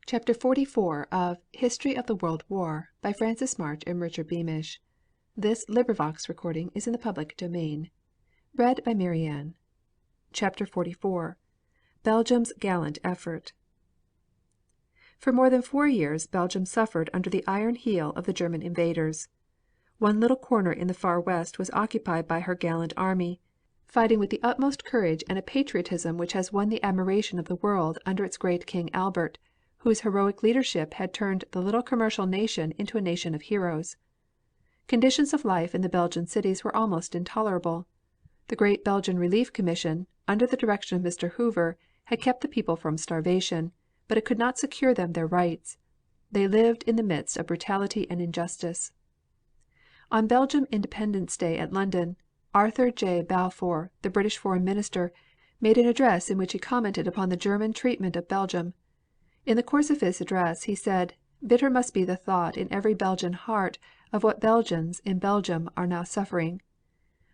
CHAPTER XLIV of History of the World War by Francis March and Richard Beamish. This recording is in the public domain. CHAPTER XLIV. Belgium's Gallant Effort. For more than 4 years Belgium suffered under the iron heel of the German invaders. One little corner in the far west was occupied by her gallant army, fighting with the utmost courage and a patriotism which has won the admiration of the world under its great King Albert, whose heroic leadership had turned the little commercial nation into a nation of heroes. Conditions of life in the Belgian cities were almost intolerable. The great Belgian Relief Commission, under the direction of Mr. Hoover, had kept the people from starvation, but it could not secure them their rights. They lived in the midst of brutality and injustice. On Belgian Independence Day at London, Arthur J. Balfour, the British Foreign Minister, made an address in which he commented upon the German treatment of Belgium. In the course of his address he said, "Bitter must be the thought in every Belgian heart of what Belgians in Belgium are now suffering.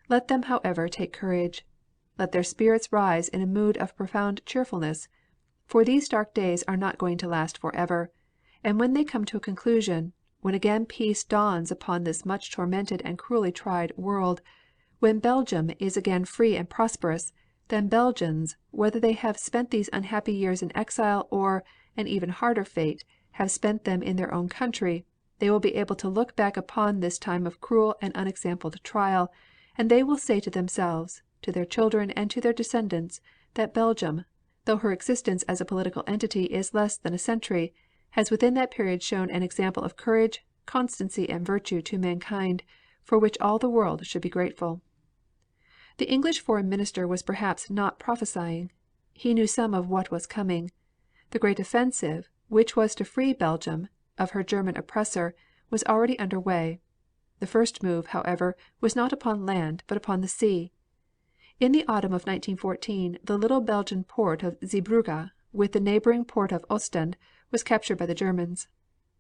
Let them, however, take courage. Let their spirits rise in a mood of profound cheerfulness, for these dark days are not going to last forever, and when they come to a conclusion, when again peace dawns upon this much tormented and cruelly tried world, when Belgium is again free and prosperous, then Belgians, whether they have spent these unhappy years in exile or, an even harder fate, have spent them in their own country, they will be able to look back upon this time of cruel and unexampled trial, and they will say to themselves, to their children and to their descendants, that Belgium, though her existence as a political entity is less than a century, has within that period shown an example of courage, constancy and virtue to mankind, for which all the world should be grateful." The English Foreign Minister was perhaps not prophesying. He knew some of what was coming. The great offensive, which was to free Belgium of her German oppressor, was already under way. The first move, however, was not upon land, but upon the sea. In the autumn of 1914 the little Belgian port of Zeebrugge, with the neighboring port of Ostend, was captured by the Germans.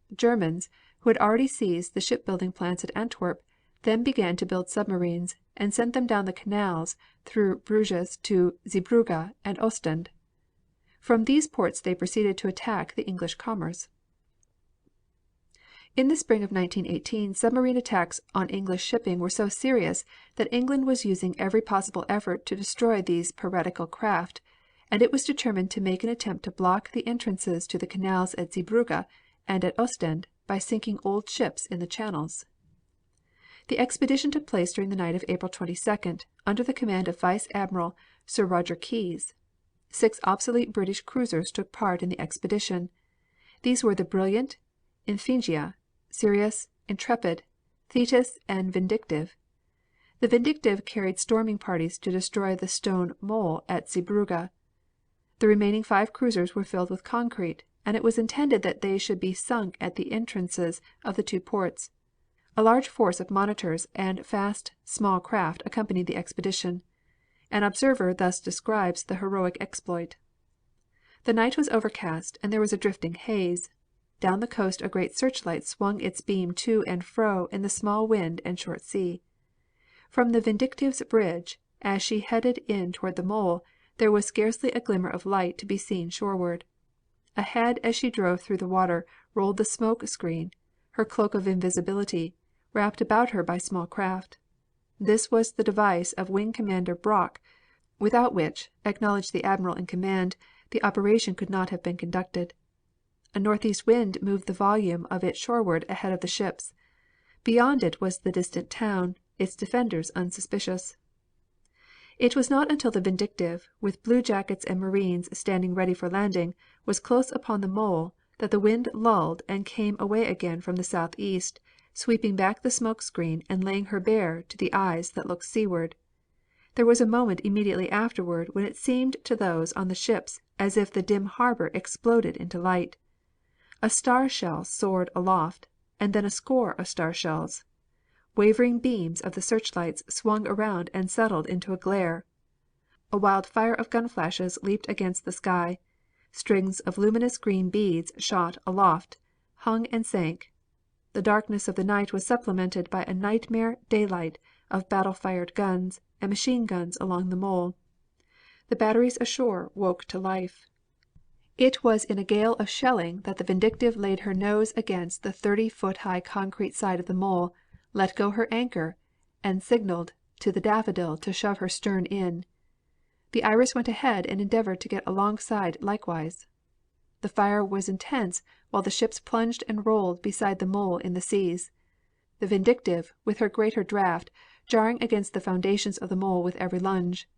The Germans, who had already seized the shipbuilding plants at Antwerp, then began to build submarines, and sent them down the canals through Bruges to Zeebrugge and Ostend. From these ports they proceeded to attack the English commerce. In the spring of 1918 submarine attacks on English shipping were so serious that England was using every possible effort to destroy these piratical craft, and it was determined to make an attempt to block the entrances to the canals at Zeebrugge and at Ostend by sinking old ships in the channels. The expedition took place during the night of April 22nd, under the command of Vice Admiral Sir Roger Keyes. 6 obsolete British cruisers took part in the expedition. These were the Brilliant, Iphigenia, Sirius, Intrepid, Thetis and Vindictive. The Vindictive carried storming parties to destroy the stone mole at Zeebrugge. The remaining 5 cruisers were filled with concrete, and it was intended that they should be sunk at the entrances of the 2 ports. A large force of monitors and fast, small craft accompanied the expedition. An observer thus describes the heroic exploit: "The night was overcast and there was a drifting haze. Down the coast a great searchlight swung its beam to and fro in the small wind and short sea. From the Vindictive's bridge, as she headed in toward the mole, there was scarcely a glimmer of light to be seen shoreward. Ahead as she drove through the water rolled the smoke screen, her cloak of invisibility, wrapped about her by small craft. This was the device of Wing Commander Brock, without which, acknowledged the admiral in command, the operation could not have been conducted. A northeast wind moved the volume of it shoreward ahead of the ships. Beyond it was the distant town, its defenders unsuspicious. It was not until the Vindictive, with bluejackets and marines standing ready for landing, was close upon the mole that the wind lulled and came away again from the southeast, sweeping back the smoke screen and laying her bare to the eyes that looked seaward. There was a moment immediately afterward when it seemed to those on the ships as if the dim harbor exploded into light. A star shell soared aloft, and then a score of star shells. Wavering beams of the searchlights swung around and settled into a glare. A wild fire of gun flashes leaped against the sky. Strings of luminous green beads shot aloft, hung and sank. The darkness of the night was supplemented by a nightmare daylight of battle-fired guns and machine guns along the mole. The batteries ashore woke to life. It was in a gale of shelling that the Vindictive laid her nose against the 30-foot high concrete side of the mole, let go her anchor, and signaled to the Daffodil to shove her stern in. The Iris went ahead and endeavored to get alongside likewise. The fire was intense while the ships plunged and rolled beside the mole in the seas, the Vindictive, with her greater draft, jarring against the foundations of the mole with every lunge.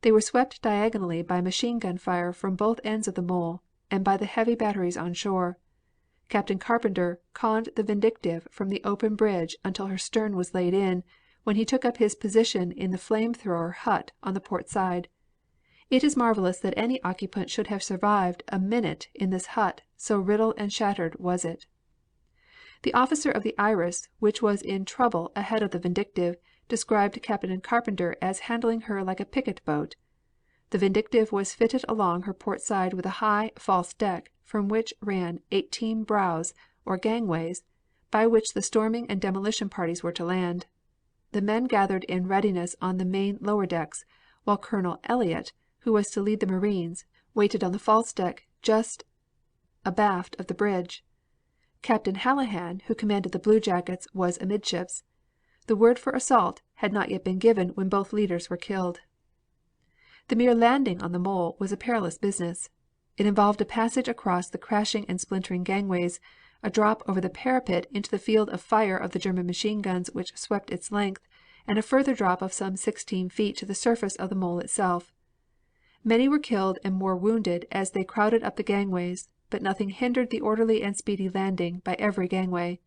They were swept diagonally by machine gun fire from both ends of the mole, and by the heavy batteries on shore. Captain Carpenter conned the Vindictive from the open bridge until her stern was laid in, when he took up his position in the flame thrower hut on the port side. It is marvelous that any occupant should have survived a minute in this hut, so riddled and shattered was it. The officer of the Iris, which was in trouble ahead of the Vindictive, described Captain Carpenter as handling her like a picket boat. The Vindictive was fitted along her port side with a high, false deck, from which ran 18 brows, or gangways, by which the storming and demolition parties were to land. The men gathered in readiness on the main lower decks, while Colonel Elliott, who was to lead the Marines, waited on the false deck just abaft of the bridge. Captain Hallahan, who commanded the bluejackets, was amidships. The word for assault had not yet been given when both leaders were killed. The mere landing on the mole was a perilous business. It involved a passage across the crashing and splintering gangways, a drop over the parapet into the field of fire of the German machine guns which swept its length, and a further drop of some 16 feet to the surface of the mole itself. Many were killed and more wounded as they crowded up the gangways, but nothing hindered the orderly and speedy landing by every gangway.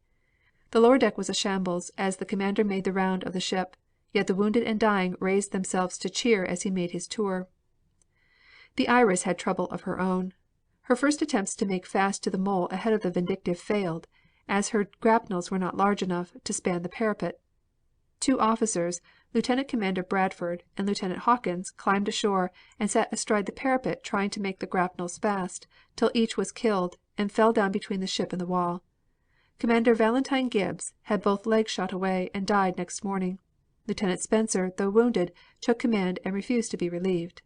The lower deck was a shambles as the commander made the round of the ship, yet the wounded and dying raised themselves to cheer as he made his tour. The Iris had trouble of her own. Her first attempts to make fast to the mole ahead of the Vindictive failed, as her grapnels were not large enough to span the parapet. 2 officers, Lieutenant Commander Bradford and Lieutenant Hawkins, climbed ashore and sat astride the parapet trying to make the grapnels fast, till each was killed, and fell down between the ship and the wall. Commander Valentine Gibbs had both legs shot away and died next morning. Lieutenant Spencer, though wounded, took command and refused to be relieved.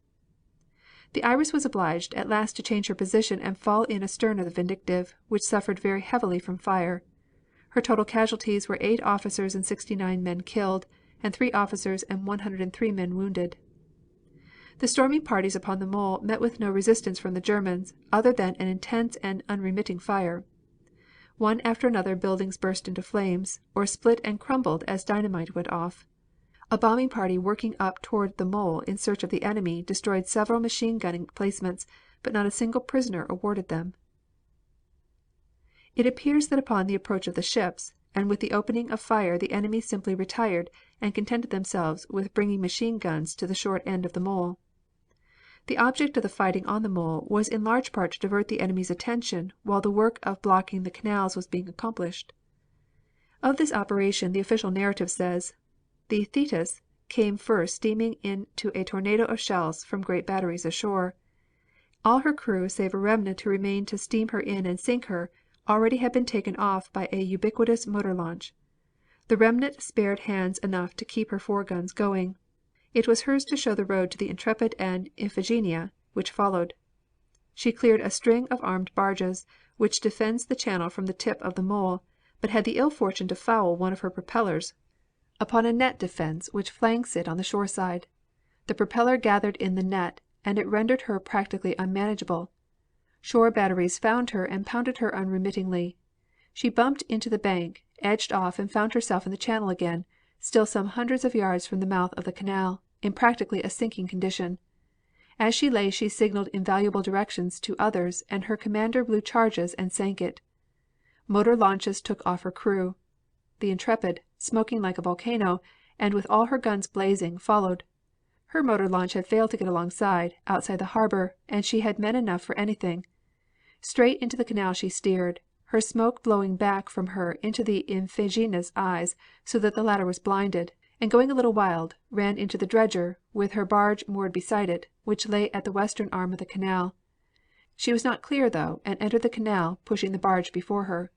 The Iris was obliged at last to change her position and fall in astern of the Vindictive, which suffered very heavily from fire. Her total casualties were 8 officers and 69 men killed, and 3 officers and 103 men wounded. The storming parties upon the mole met with no resistance from the Germans, other than an intense and unremitting fire. One after another buildings burst into flames, or split and crumbled as dynamite went off. A bombing party working up toward the mole in search of the enemy destroyed several machine gun emplacements, but not a single prisoner awarded them. It appears that upon the approach of the ships, and with the opening of fire the enemy simply retired and contented themselves with bringing machine guns to the short end of the mole. The object of the fighting on the mole was in large part to divert the enemy's attention while the work of blocking the canals was being accomplished. Of this operation the official narrative says: "The Thetis came first steaming into a tornado of shells from great batteries ashore. All her crew save a remnant who remained to steam her in and sink her, already had been taken off by a ubiquitous motor launch. The remnant spared hands enough to keep her 4 guns going. It was hers to show the road to the Intrepid and Iphigenia, which followed. She cleared a string of armed barges, which defends the channel from the tip of the mole, but had the ill fortune to foul one of her propellers upon a net defense which flanks it on the shore side. The propeller gathered in the net, and it rendered her practically unmanageable. Shore batteries found her and pounded her unremittingly. She bumped into the bank, edged off and found herself in the channel again, still some hundreds of yards from the mouth of the canal, in practically a sinking condition. As she lay she signaled invaluable directions to others, and her commander blew charges and sank it. Motor launches took off her crew. The Intrepid, smoking like a volcano, and with all her guns blazing, followed. Her motor launch had failed to get alongside, outside the harbor, and she had men enough for anything. Straight into the canal she steered, her smoke blowing back from her into the Iphigenia's eyes so that the latter was blinded, and going a little wild, ran into the dredger with her barge moored beside it, which lay at the western arm of the canal. She was not clear though, and entered the canal, pushing the barge before her.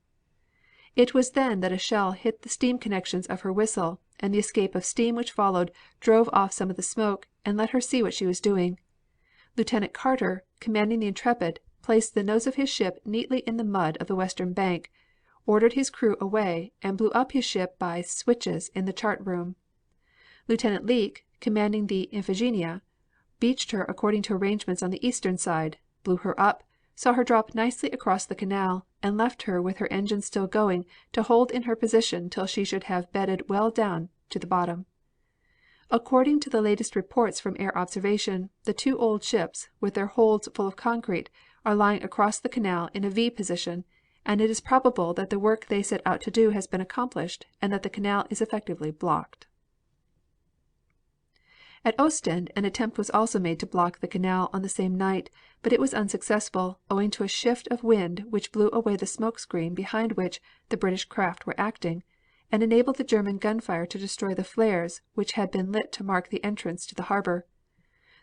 It was then that a shell hit the steam connections of her whistle, and the escape of steam which followed drove off some of the smoke and let her see what she was doing. Lieutenant Carter, commanding the Intrepid, placed the nose of his ship neatly in the mud of the western bank, ordered his crew away, and blew up his ship by switches in the chart room. Lieutenant Leake, commanding the Iphigenia, beached her according to arrangements on the eastern side, blew her up, saw her drop nicely across the canal, and left her with her engines still going to hold in her position till she should have bedded well down to the bottom. According to the latest reports from air observation, the two old ships, with their holds full of concrete, are lying across the canal in a V position, and it is probable that the work they set out to do has been accomplished and that the canal is effectively blocked. At Ostend an attempt was also made to block the canal on the same night, but it was unsuccessful, owing to a shift of wind which blew away the smoke screen behind which the British craft were acting, and enabled the German gunfire to destroy the flares which had been lit to mark the entrance to the harbor.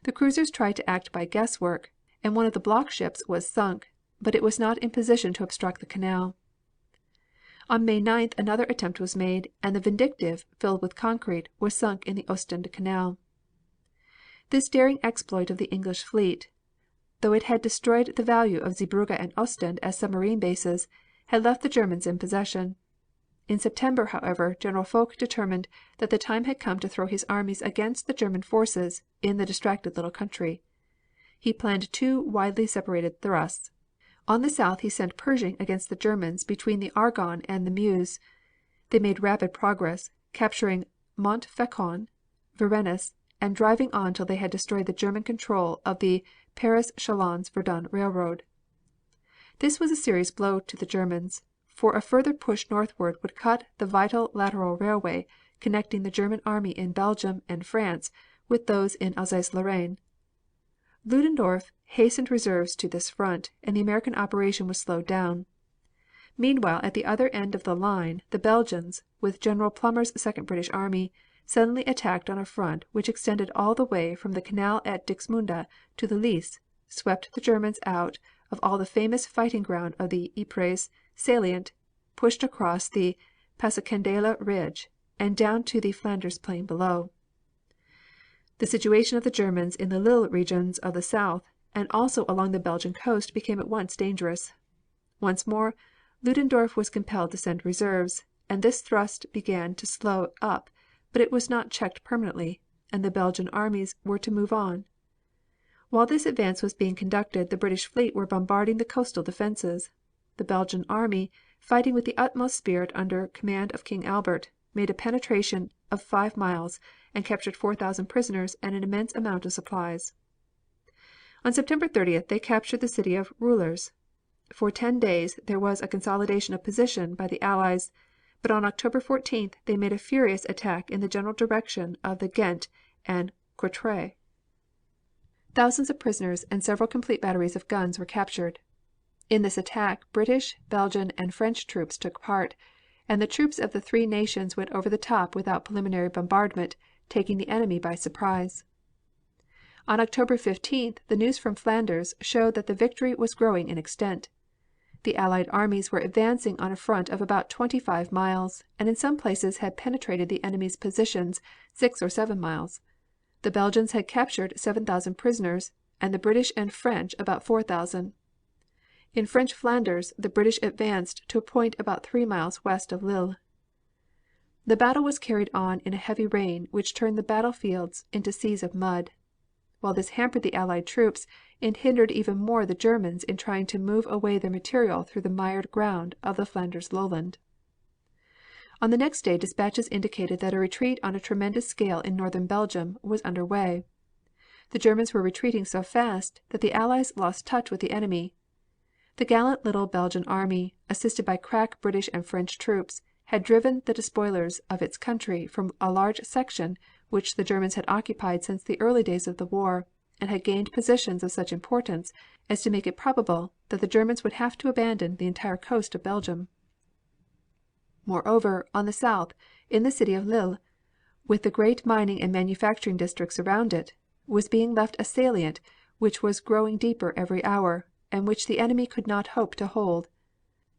The cruisers tried to act by guesswork, and one of the block ships was sunk, but it was not in position to obstruct the canal. On May 9th another attempt was made, and the Vindictive, filled with concrete, was sunk in the Ostend Canal. This daring exploit of the English fleet, though it had destroyed the value of Zeebrugge and Ostend as submarine bases, had left the Germans in possession. In September, however, General Foch determined that the time had come to throw his armies against the German forces in the distracted little country. He planned two widely separated thrusts. On the south he sent Pershing against the Germans between the Argonne and the Meuse. They made rapid progress, capturing Montfaucon, Varennes, and driving on till they had destroyed the German control of the Paris-Chalons-Verdun railroad. This was a serious blow to the Germans, for a further push northward would cut the vital lateral railway connecting the German army in Belgium and France with those in Alsace-Lorraine. Ludendorff hastened reserves to this front, and the American operation was slowed down. Meanwhile, at the other end of the line, the Belgians, with General Plumer's Second British Army, suddenly attacked on a front which extended all the way from the canal at Dixmude to the Lys, swept the Germans out of all the famous fighting ground of the Ypres salient, pushed across the Passchendaele ridge, and down to the Flanders plain below. The situation of the Germans in the Lille regions of the south and also along the Belgian coast became at once dangerous. Once more Ludendorff was compelled to send reserves, and this thrust began to slow up, but it was not checked permanently, and the Belgian armies were to move on. While this advance was being conducted the British fleet were bombarding the coastal defenses. The Belgian army, fighting with the utmost spirit under command of King Albert, made a penetration of 5 miles and captured 4,000 prisoners and an immense amount of supplies. On September 30th they captured the city of Roulers. For 10 days there was a consolidation of position by the Allies, but on October 14th they made a furious attack in the general direction of the Ghent and Courtrai. Thousands of prisoners and several complete batteries of guns were captured. In this attack British, Belgian and French troops took part, and the troops of the three nations went over the top without preliminary bombardment, taking the enemy by surprise. On October 15th the news from Flanders showed that the victory was growing in extent. The Allied armies were advancing on a front of about 25 miles, and in some places had penetrated the enemy's positions 6 or 7 miles. The Belgians had captured 7,000 prisoners, and the British and French about 4,000. In French Flanders the British advanced to a point about 3 miles west of Lille. The battle was carried on in a heavy rain which turned the battlefields into seas of mud. While this hampered the Allied troops, it hindered even more the Germans in trying to move away their material through the mired ground of the Flanders lowland. On the next day dispatches indicated that a retreat on a tremendous scale in northern Belgium was under way. The Germans were retreating so fast that the Allies lost touch with the enemy. The gallant little Belgian army, assisted by crack British and French troops, had driven the despoilers of its country from a large section which the Germans had occupied since the early days of the war, and had gained positions of such importance as to make it probable that the Germans would have to abandon the entire coast of Belgium. Moreover, on the south, in the city of Lille, with the great mining and manufacturing districts around it, was being left a salient which was growing deeper every hour, and which the enemy could not hope to hold.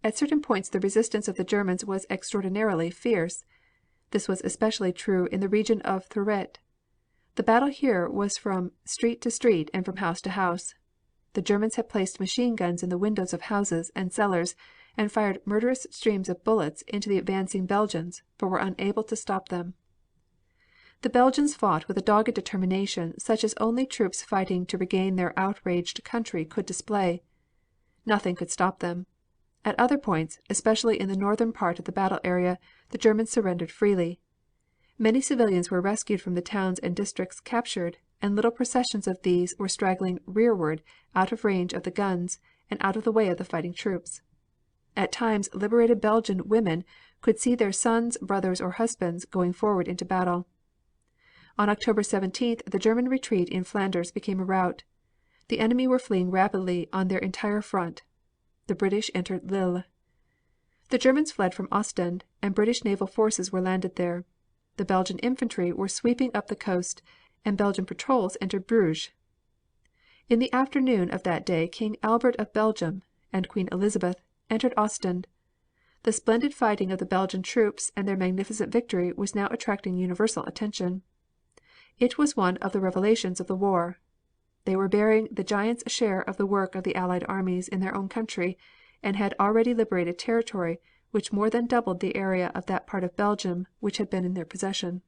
At certain points the resistance of the Germans was extraordinarily fierce. This was especially true in the region of Thouret. The battle here was from street to street and from house to house. the Germans had placed machine guns in the windows of houses and cellars and fired murderous streams of bullets into the advancing Belgians, but were unable to stop them. The Belgians fought with a dogged determination such as only troops fighting to regain their outraged country could display. Nothing could stop them. At other points, especially in the northern part of the battle area, the Germans surrendered freely. Many civilians were rescued from the towns and districts captured, and little processions of these were straggling rearward out of range of the guns and out of the way of the fighting troops. At times liberated Belgian women could see their sons, brothers or husbands going forward into battle. On October 17th the German retreat in Flanders became a rout. The enemy were fleeing rapidly on their entire front. The British entered Lille. The Germans fled from Ostend, and British naval forces were landed there. The Belgian infantry were sweeping up the coast, and Belgian patrols entered Bruges. In the afternoon of that day King Albert of Belgium and Queen Elizabeth entered Ostend. The splendid fighting of the Belgian troops and their magnificent victory was now attracting universal attention. It was one of the revelations of the war. They were bearing the giant's share of the work of the Allied armies in their own country, and had already liberated territory which more than doubled the area of that part of Belgium which had been in their possession.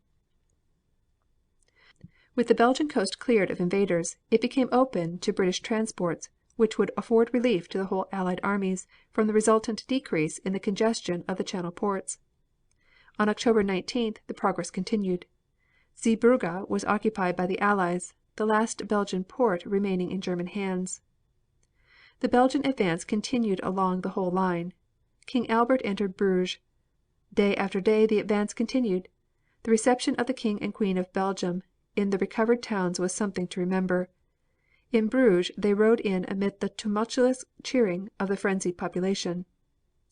With the Belgian coast cleared of invaders, it became open to British transports which would afford relief to the whole Allied armies from the resultant decrease in the congestion of the Channel ports. On October 19th the progress continued. Zeebrugge was occupied by the Allies, the last Belgian port remaining in German hands. The Belgian advance continued along the whole line. King Albert entered Bruges. Day after day the advance continued. The reception of the King and Queen of Belgium in the recovered towns was something to remember. In Bruges they rode in amid the tumultuous cheering of the frenzied population.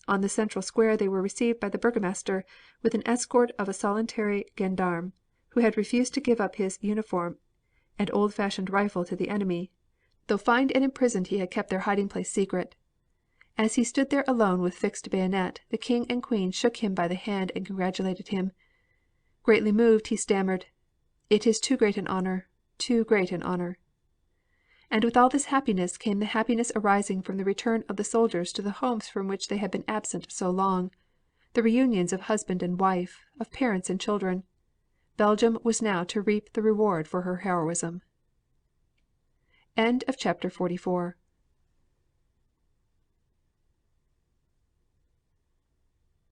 On the central square they were received by the burgomaster with an escort of a solitary gendarme, who had refused to give up his uniform and old fashioned rifle to the enemy, though fined and imprisoned he had kept their hiding place secret. As he stood there alone with fixed bayonet, the King and Queen shook him by the hand and congratulated him. Greatly moved, he stammered, "It is too great an honor, too great an honor." And with all this happiness came the happiness arising from the return of the soldiers to the homes from which they had been absent so long, the reunions of husband and wife, of parents and children. Belgium was now to reap the reward for her heroism. Chapter 45